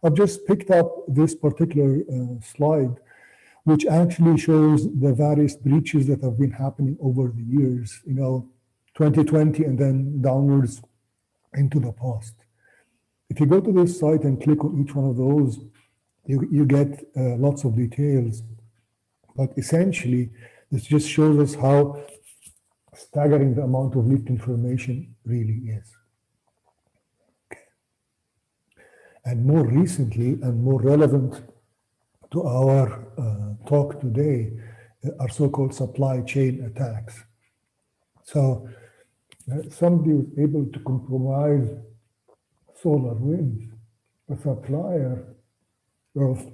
I've just picked up this particular slide, which actually shows the various breaches that have been happening over the years, 2020 and then downwards into the past. If you go to this site and click on each one of those, you get lots of details. But essentially, this just shows us how staggering the amount of leaked information really is. Okay. And more recently and more relevant to our talk today are so-called supply chain attacks. So somebody was able to compromise SolarWinds, a supplier of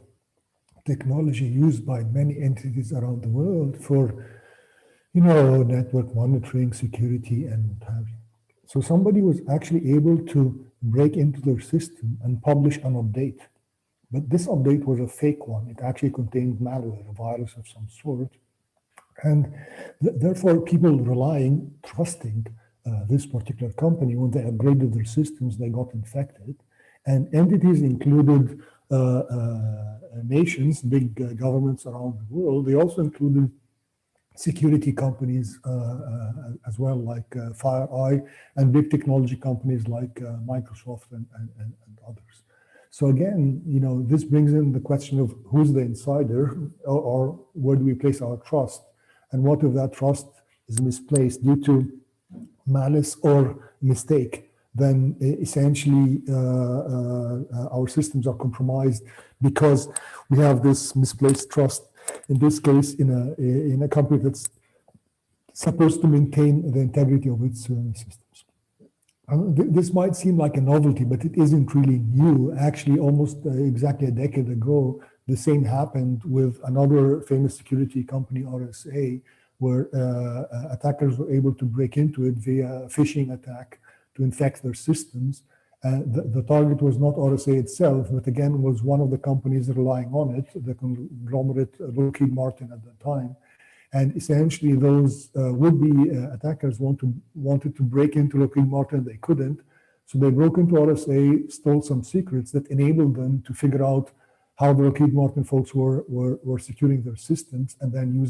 technology used by many entities around the world for, network monitoring, security, and what have you. So somebody was actually able to break into their system and publish an update. But this update was a fake one. It actually contained malware, a virus of some sort. And therefore, people trusting this particular company, when they upgraded their systems, they got infected. And entities included nations, big governments around the world. They also included security companies as well, like FireEye, and big technology companies like Microsoft and others. So again, this brings in the question of who's the insider, or where do we place our trust? And what if that trust is misplaced due to malice or mistake? Then essentially our systems are compromised because we have this misplaced trust, in this case in a company that's supposed to maintain the integrity of its systems. This might seem like a novelty, but it isn't really new. Actually, almost exactly a decade ago, the same happened with another famous security company, RSA, where attackers were able to break into it via phishing attack to infect their systems. The target was not RSA itself, but again, was one of the companies relying on it, the conglomerate Lockheed Martin at the time. And essentially, those would-be attackers wanted to break into Lockheed Martin. They couldn't. So they broke into RSA, stole some secrets that enabled them to figure out how the Lockheed Martin folks were securing their systems, and then use